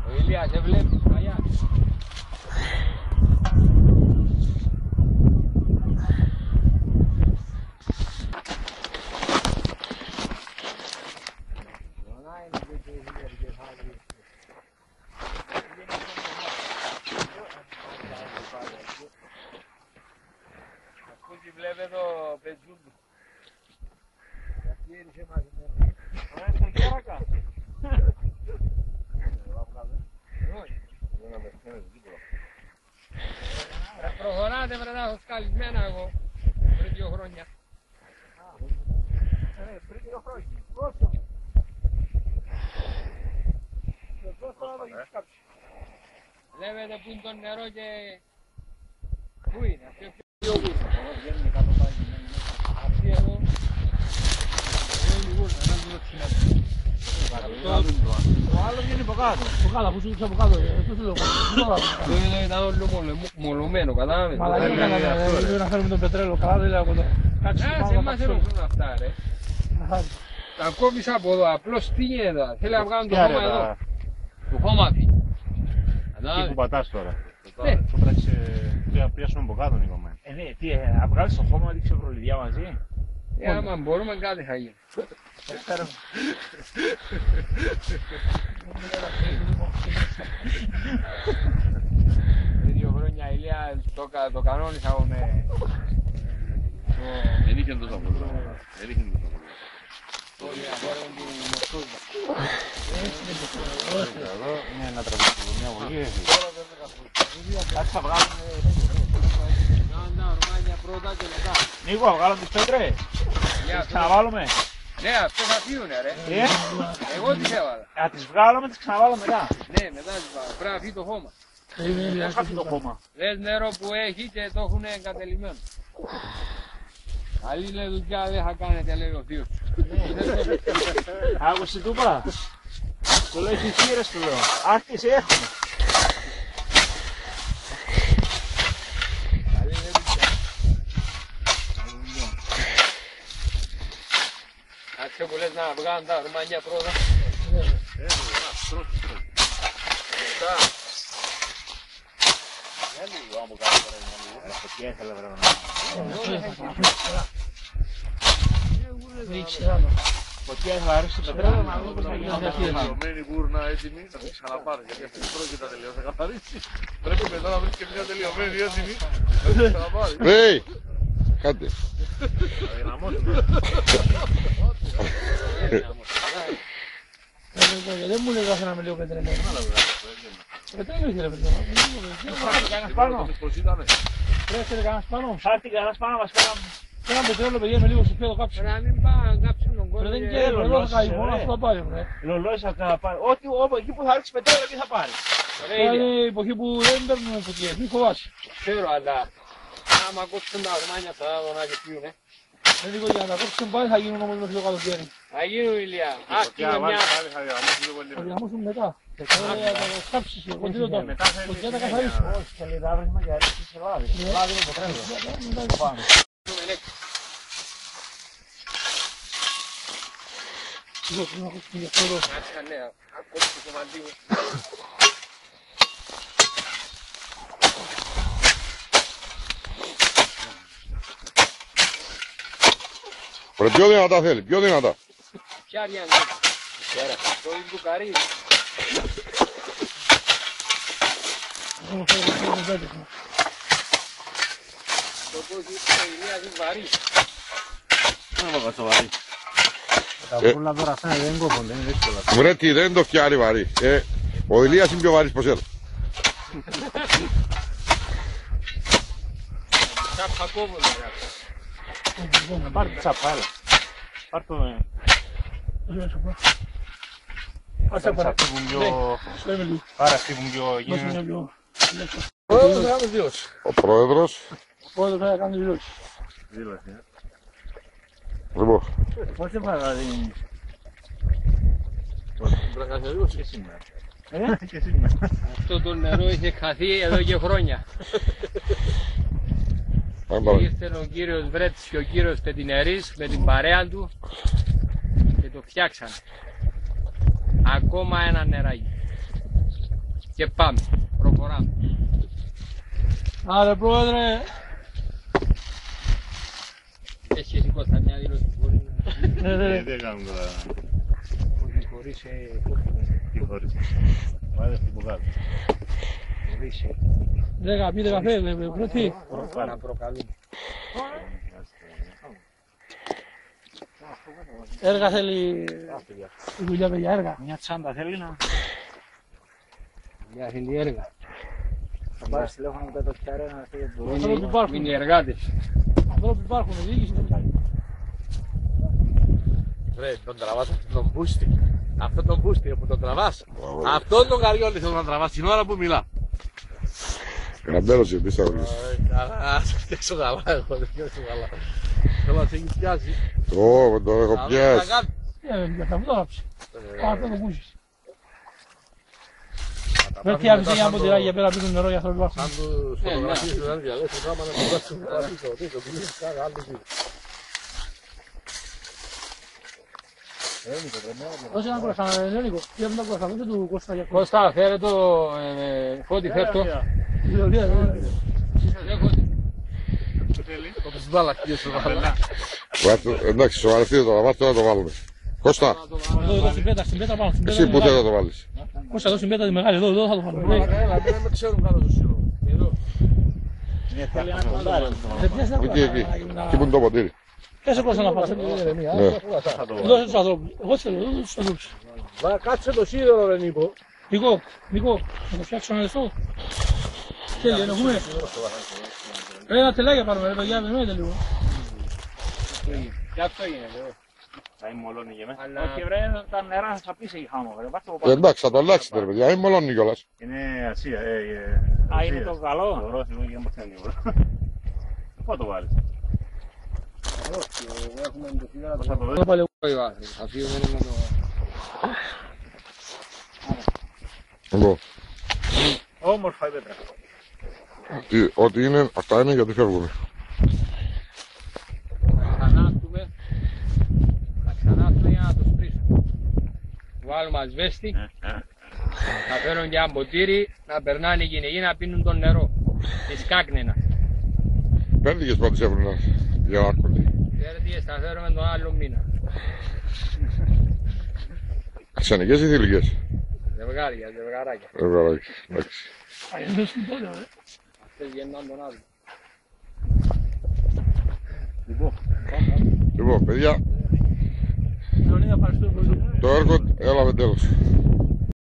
Ο Ηλίας σε βλέπεις παλιά. Ακούγει βλέπε το πεζούντου. Καθίρισε μαζί με. Ωραία, στα κέρακα. Προχωράτε βρε να έχω σκαλισμένα εγώ πριν 2 χρόνια. Πριν 2 χρόνια. Πόσο? Πόσο να το έχεις κάψει. Βλέπετε που είναι το νερό και πού είναι, αυτή πιο πού είναι. Βγαίνουν κάτω πάλι. Αυτή εδώ είναι η γούρνα, ένα λίγο τσινάκι. Το άλλο βγαίνει από κάτω. Από κάτω, αφού σου δείξα από κάτω. Το ήταν όλο μολωμένο, κατάλαβες. Μαλακή να φέρουμε τον πετρέλαιο, καλά δεν λέω κοντά. Σε εμάς δεν έχουν αυτά ρε. Τα κόβεις από εδώ, απλώς τι γίνεται εδώ. Θέλει να βγάλουν το χώμα εδώ. Το χώμα αφήνει. Εκεί που πατάς τώρα. Το πράξε, θα πιάσουμε από κάτω Νικομένη. Ναι, τι, να βγάλεις το χώμα, δείξει προληδιά μαζί. Άμα μπορούμε κάτι θα γίνει. Πριν 2 χρόνια Ηλία το κανόνισα εγώ με... Δεν είχε τόσο πολύ. Δεν είχε τόσο πολύ. Όλοι αγόραν του μορφούς μας. Εδώ είναι να τραβήξουμε μια βολή. Κάτι θα βγάλουμε... Κάνουν τα ορμάνια πρώτα και μετά. Νίκο, βγάλουμε τις πέτρες. Τις ξαναβάλουμε. Ναι, αυτές θα φύγουνε ρε. Εγώ τις έβαλα. Θα τις βγάλουμε, τις ξαναβάλουμε μετά. Ναι, μετά τις βάλα. Πρέπει να φύγει το χώμα. Πώς θα φύγει το χώμα. Δες νερό που έχει και το έχουν εγκατελειμμένο. Καλή λέει δουλειά δεν θα κάνετε λέει ο θείος. Άκουσε του είπα. Του λέω έχει χείρες του λέω. Άρχισε έχουμε. Καλή λέει δουλειά. Άξε που λες να βγάλουν τα ορμάνια πρώτα. Φωτιά ήθελα βρε. Φωτιά ήθελα άρχισε το πετρέλαιο να δούμε πώς θα γίνει. Τελειωμένη γούρνα έτοιμη, θα την ξαναπάρει γιατί αυτή δεν πρόκειται να τελειώσει, θα καθαρίσει. Πρέπει μετά να βρεις και μια τελειωμένη έτοιμη, θα την ξαναπάρει. Hey! Κάντε. Θα δυναμώσουμε. Δεν μου λέει να με λίγο πετρέλαιο. Πετρέλαιο ήθελε πετρέλαιο. Χάρτη κανένας πάνω. Πρέπει κανένας πάνω. Χάρτη κανένας πάνω μας κάναμε. Ένα πετρέλαιο παιδιά με λίγο σε πέδο κάψε. Να μην πάνε να κάψουν τον κόσμο. Δεν και εδώ θα καεί μόνο αυτό θα πάρει. Λολόις θα πάρει. Ό,τι εκεί που θα ρίξει πετρέλαιο εκεί θα πάρει. Είναι η εποχή που δεν παίρνουμε φωτιές. Μη φοβάσαι. Ξέρω αλλά άμα κόψουν τα ορμάνια θα δω να και πιούνε. Δεν dico για να τα κόψουν πάλι θα γίνουν όμως μέχρι το καλοκαίρι. Θα γίνουν Ηλία. Άκουμε μια. Θα δυναμώσουν μετά. Θα τα σκάψεις εγώ τι δεν το φωτιά τα καθαρίσουν. Όχι θέλει τα άβρισμα και αρίσεις σε λάδι. Λάδι είναι πετρέλαιο. Κάτσα ναι, ακόψε το κομμάτι μου. Ρε πιο δυνατά θέλει, πιο δυνατά. Ποια διάνυμα. Το ιμπουκαρί. Το κόκκι της Ηλίας είναι βαρύ. Δεν θα βάζω βαρύ. Τα πουλά τώρα αυτά δεν κόβονται, είναι δύσκολα. Βρε τι δεν το φτιάρει βαρύ. Ο Ηλίας είναι πιο βαρύς πως έλα. Τσάπα κόβονται ρε. Πάρ' το τσάπα, έλα. Πάρ' το... Άρα φύγουν πιο γίνουν. Ο πρόεδρος. Ο πρόεδρος θα κάνει δηλώσεις. Δήλωση. Λοιπόν. Πότε πάει να δίνει. Πρέπει να δήλωση και σήμερα. Αυτό το νερό είχε χαθεί εδώ και χρόνια. Ήρθε ο κύριος Βρέτης και ο κύριος Πετινερής με την παρέα του και το φτιάξανε. Ακόμα ένα νεράκι. Και πάμε, προχωράμε. Άρα πρόεδρε. Έχει εσύ Κώστα μια δήλωση που μπορεί να... Τι έκαναν τώρα. Όχι χωρίς... Τι χωρίς. Βάλε στην μπουκάλα. Χωρίς... 10 πει 15 πρώτη. Να προκαλούμε. Έργα θέλει η δουλειά παιδιά, έργα. Μια τσάντα θέλει να... Μια θέλει έργα. Θα πάρεις τηλέφωνο με το φτιάρε να φύγει το... Ανθρώποι υπάρχουν. Είναι οι εργάτες. Ανθρώποι υπάρχουν, η διοίκηση δεν υπάρχει. Ρε, τον τραβάς αυτόν τον μπούστη. Αυτόν τον μπούστη που τον τραβάς. Αυτόν τον καριόλι θέλω να τραβάς την ώρα που μιλά. Γραμπέλος γιατί θα βρεις. Καλά, σε φτιάξω καλά, εγώ δεν φτιάξω καλά. Θέλω να σε έχει πιάσει. Ω, το έχω πιάσει. Για θα μου το άψει. Πάμε να το ακούσεις. Δεν τι άφησε για ποτηράκι για πέρα πίνουν νερό για ανθρώποι υπάρχουν. Αν τους φωτογραφίες του δεν διαλέξουν, θα πάνε να το βγάλουν πίσω. Το πουλήσεις κάνα άλλο πίσω. Δώσε ένα κουρασά, Ελένικο. Πήγαμε τα κουρασά, δώσε του Κώστα για Κώστα, φέρε το Φώτη, φέρε το. Το πεις μπάλα κύριε σου βάλα. Εντάξει, σοβαρευτείτε το λαβάς, τώρα το βάλουμε. Κώστα, Εδώ στην πέτρα πάνω. εσύ πού θες να το βάλεις. Κώστα, εδώ στην πέτρα τη μεγάλη, εδώ θα το βάλουμε. Έλα, δεν με ξέρουν κάτω στο σύλλογο. Εδώ. Εκεί, εκεί. Εκεί που είναι το ποτήρι. Πέσε Κώστα να φας. Ναι. Δώσε τους ανθρώπους. Εγώ θέλω, δώσε τους ανθρώπους. Κάτσε το σίδερο ρε Νίκο. Νίκο, να το φτιάξω ένα λεπτό. Τέλει, ενοχούμε. Ένα τελάγια πάρουμε, ρε παιδιά, περιμένετε λίγο. Και αυτό γίνεται. Θα είμαι μολώνει και μέσα. Αλλά- Όχι βρε, τα νερά θα πεις εκεί χάμω. Ρε, βάζ' το από Ε, πάνω. εντάξει, θα το αλλάξετε ρε παιδιά, μην μολώνει κιόλας. Είναι Ασία. Α, είναι το καλό. Το ρώσι, εγώ δεν μαθαίνει. Πού θα το βάλεις. Πώς θα το δεις. Θα πάλι Όχι, βάθη. Θα φύγουμε να το... Λοιπόν, Όμορφα η πέτρα. ό,τι είναι, αυτά είναι γιατί φεύγουμε. Θα ξανάρθουμε για να το σπρίσουμε. Βάλουμε ασβέστη, θα φέρουν και ένα ποτήρι, να περνάνε οι γυναικοί να πίνουν το νερό. Της κάκνενα. Πέρδικες πρώτες έβρουνα για να έρχονται. Φέρτιες θα φέρουμε τον άλλο μήνα. Ξενικές ή θηλυκές. Ζευγάρια, ζευγαράκια. Ευγαράκι, εντάξει. Αυτές γεννάνε τον άλλο. Λοιπόν, παιδιά, Λεωνίδα, ευχαριστώ πολύ. το έργο έλαβε τέλος.